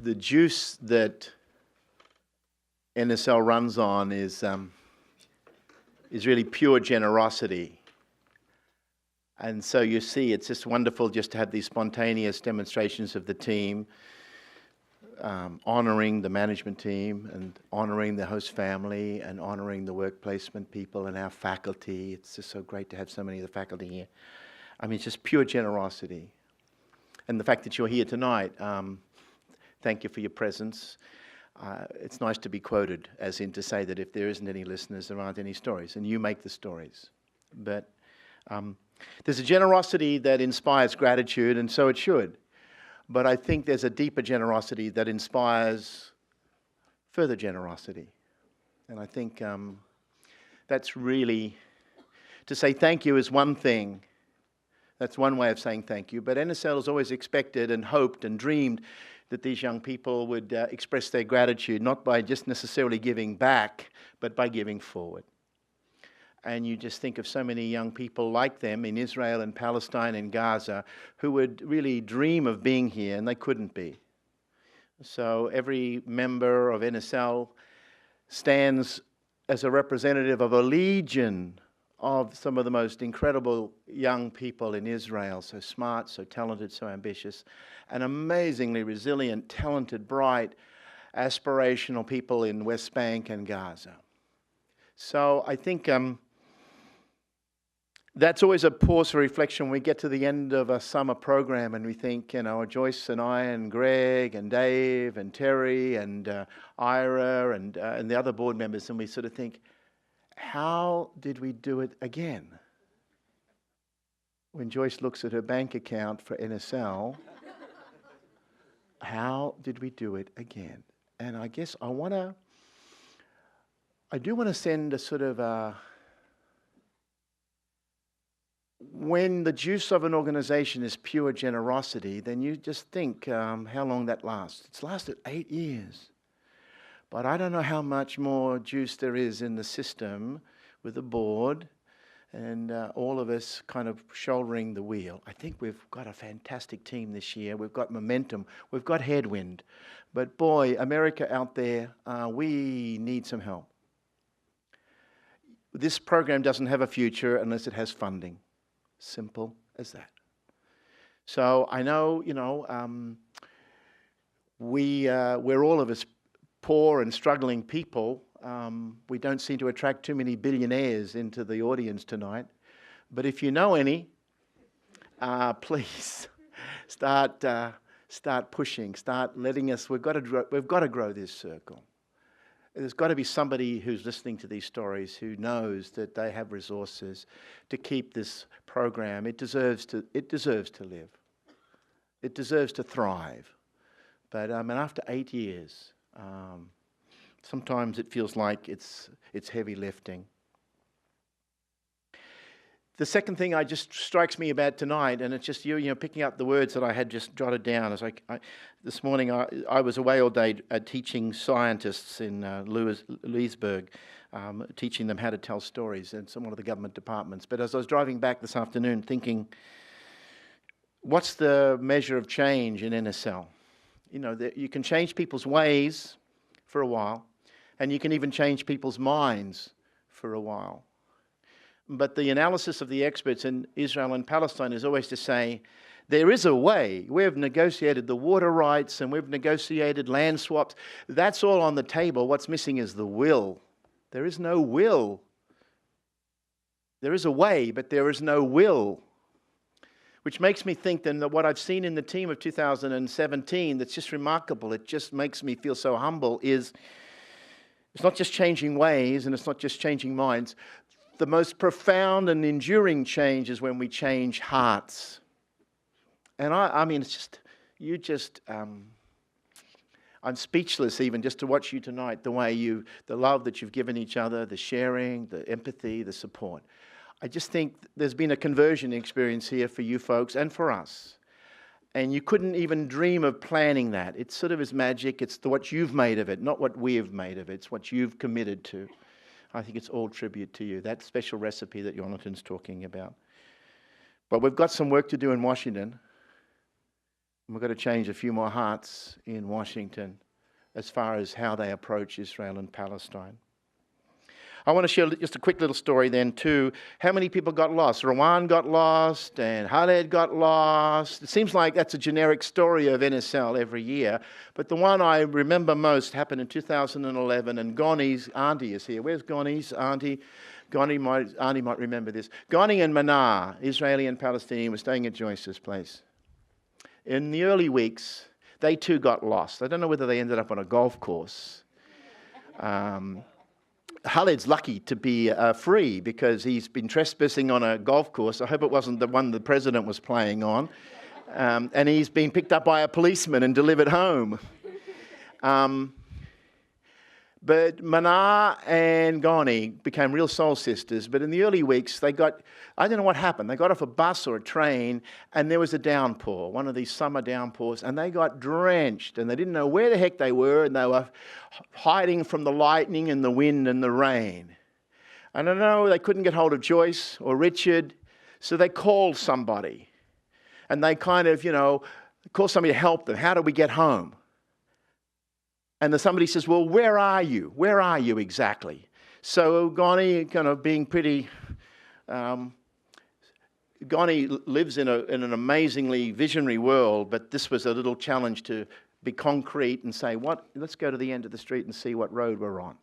the juice that NSL runs on is really pure generosity. And so you see, it's just wonderful just to have these spontaneous demonstrations of the team, honouring the management team and honouring the host family and honouring the work placement people and our faculty. It's just so great to have so many of the faculty here. I mean, it's just pure generosity. And the fact that you're here tonight, thank you for your presence. It's nice to be quoted, as in to say that if there isn't any listeners, there aren't any stories, and you make the stories. But there's a generosity that inspires gratitude, and so it should. But I think there's a deeper generosity that inspires further generosity. And I think that's really, to say thank you is one thing. That's one way of saying thank you. But NSL has always expected and hoped and dreamed that these young people would express their gratitude, not by just necessarily giving back, but by giving forward. And you just think of so many young people like them in Israel and Palestine and Gaza who would really dream of being here, and they couldn't be. So every member of NSL stands as a representative of a legion of some of the most incredible young people in Israel, so smart, so talented, so ambitious, and amazingly resilient, talented, bright, aspirational people in West Bank and Gaza. So I think that's always a pause for reflection when we get to the end of a summer program and we think, you know, Joyce and I and Greg and Dave and Terry and Ira and the other board members, and we sort of think, how did we do it again? When Joyce looks at her bank account for NSL, how did we do it again? And I guess I do want to send a sort of when the juice of an organization is pure generosity, then you just think how long that lasts. It's lasted 8 years. But I don't know how much more juice there is in the system with the board and all of us kind of shouldering the wheel. I think we've got a fantastic team this year. We've got momentum. We've got headwind. But boy, America out there, we need some help. This program doesn't have a future unless it has funding. Simple as that. So I know, you know, we're all of us poor and struggling people. We don't seem to attract too many billionaires into the audience tonight. But if you know any, please start pushing, start letting us. We've got to grow this circle. There's got to be somebody who's listening to these stories who knows that they have resources to keep this program. It deserves to live. It deserves to thrive. But after 8 years, sometimes it feels like it's heavy lifting. The second thing I just strikes me about tonight, and it's just you know, picking up the words that I had just jotted down. As this morning, I was away all day teaching scientists in Leesburg, teaching them how to tell stories in one of the government departments. But as I was driving back this afternoon, thinking, what's the measure of change in NSL? You know, you can change people's ways for a while, and you can even change people's minds for a while. But the analysis of the experts in Israel and Palestine is always to say, there is a way. We've negotiated the water rights and we've negotiated land swaps. That's all on the table. What's missing is the will. There is no will. There is a way, but there is no will. Which makes me think then that what I've seen in the team of 2017 that's just remarkable, it just makes me feel so humble, is it's not just changing ways and it's not just changing minds. The most profound and enduring change is when we change hearts. And I mean, it's just, I'm speechless even just to watch you tonight, the love that you've given each other, the sharing, the empathy, the support. I just think there's been a conversion experience here for you folks and for us. And you couldn't even dream of planning that. It sort of is magic. It's what you've made of it, not what we've made of it. It's what you've committed to. I think it's all tribute to you, that special recipe that Jonathan's talking about. But we've got some work to do in Washington. We've got to change a few more hearts in Washington as far as how they approach Israel and Palestine. I want to share just a quick little story then too. How many people got lost? Rowan got lost and Khaled got lost. It seems like that's a generic story of NSL every year. But the one I remember most happened in 2011, and Ghani's auntie is here. Where's Ghani's auntie? Auntie might remember this. Ghani and Manar, Israeli and Palestinian, were staying at Joyce's place. In the early weeks, they too got lost. I don't know whether they ended up on a golf course. Khaled's lucky to be free because he's been trespassing on a golf course. I hope it wasn't the one the president was playing on. And he's been picked up by a policeman and delivered home. But Manar and Ghani became real soul sisters. But in the early weeks, I don't know what happened. They got off a bus or a train, and there was a downpour, one of these summer downpours, and they got drenched, and they didn't know where the heck they were, and they were hiding from the lightning and the wind and the rain. And I know they couldn't get hold of Joyce or Richard, so they called somebody. And they kind of, called somebody to help them. How do we get home? And then somebody says, well, where are you? Where are you exactly? So Ghani, kind of being pretty... Ghani lives in an amazingly visionary world, but this was a little challenge to be concrete and say, let's go to the end of the street and see what road we're on.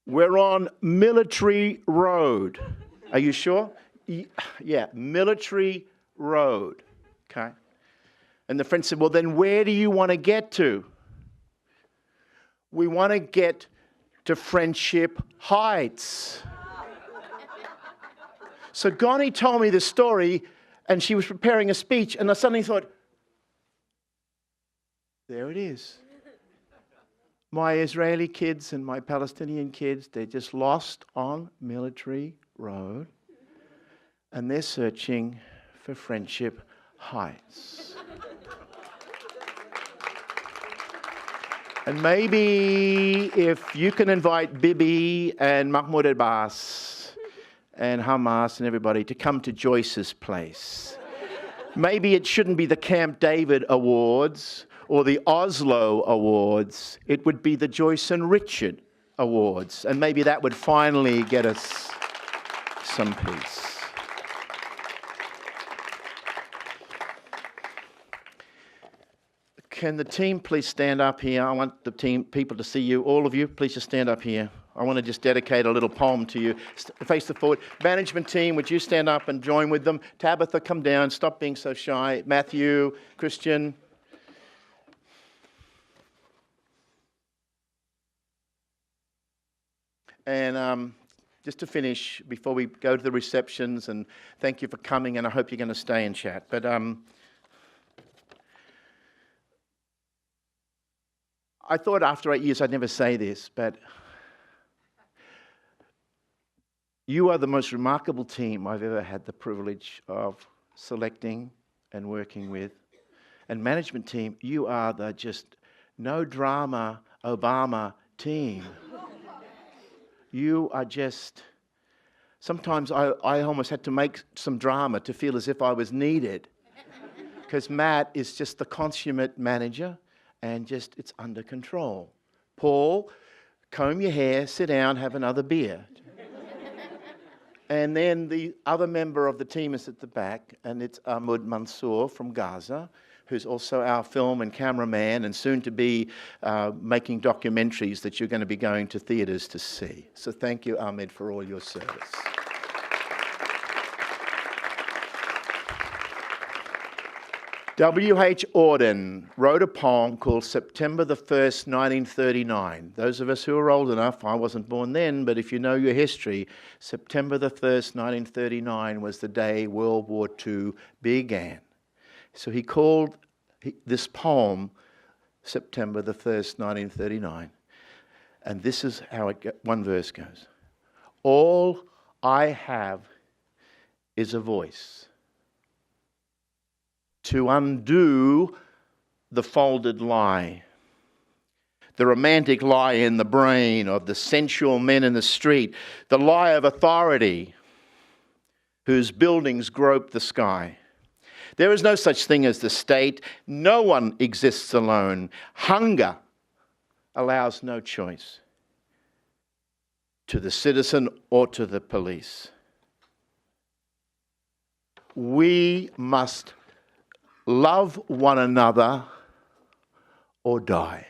We're on Military Road. Are you sure? Yeah, Military Road. Okay. And the friend said, well, then where do you want to get to? We want to get to Friendship Heights. So Ghani told me this story, and she was preparing a speech, and I suddenly thought, there it is. My Israeli kids and my Palestinian kids, they're just lost on Military Road, and they're searching for Friendship Heights. And maybe if you can invite Bibi and Mahmoud Abbas and Hamas and everybody to come to Joyce's place. Maybe it shouldn't be the Camp David Awards or the Oslo Awards. It would be the Joyce and Richard Awards. And maybe that would finally get us some peace. Can the team please stand up here? I want the people to see you. All of you, please just stand up here. I want to just dedicate a little poem to you. Face the forward. Management team, would you stand up and join with them? Tabitha, come down. Stop being so shy. Matthew, Christian. And just to finish, before we go to the receptions, and thank you for coming, and I hope you're going to stay and chat. But I thought after 8 years I'd never say this, but you are the most remarkable team I've ever had the privilege of selecting and working with. And management team, you are the just no drama Obama team. You are just, sometimes I almost had to make some drama to feel as if I was needed. Because Matt is just the consummate manager. And just, it's under control. Paul, comb your hair, sit down, have another beer. And then the other member of the team is at the back, and it's Ahmed Mansour from Gaza, who's also our film and cameraman, and soon to be making documentaries that you're going to be going to theatres to see. So thank you, Ahmed, for all your service. W.H. Auden wrote a poem called September the 1st, 1939. Those of us who are old enough, I wasn't born then, but if you know your history, September the 1st, 1939 was the day World War II began. So he called this poem September the 1st, 1939. And this is how one verse goes. All I have is a voice to undo the folded lie, the romantic lie in the brain of the sensual men in the street, the lie of authority whose buildings grope the sky. There is no such thing as the state. No one exists alone. Hunger allows no choice to the citizen or to the police. We must love one another or die.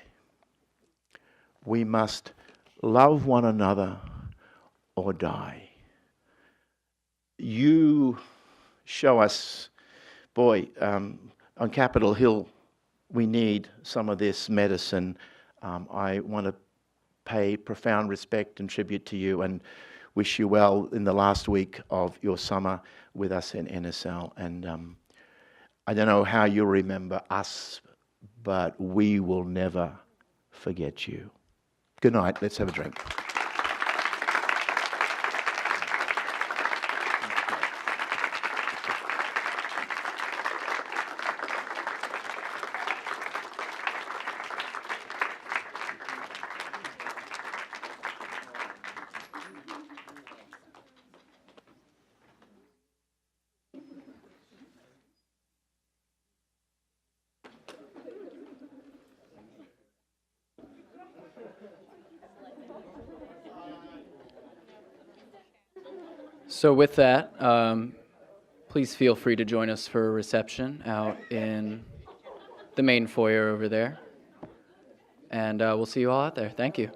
We must love one another or die. You show us, boy, on Capitol Hill, we need some of this medicine. I want to pay profound respect and tribute to you and wish you well in the last week of your summer with us in NSL. And I don't know how you'll remember us, but we will never forget you. Good night. Let's have a drink. So with that, please feel free to join us for a reception out in the main foyer over there. And we'll see you all out there. Thank you.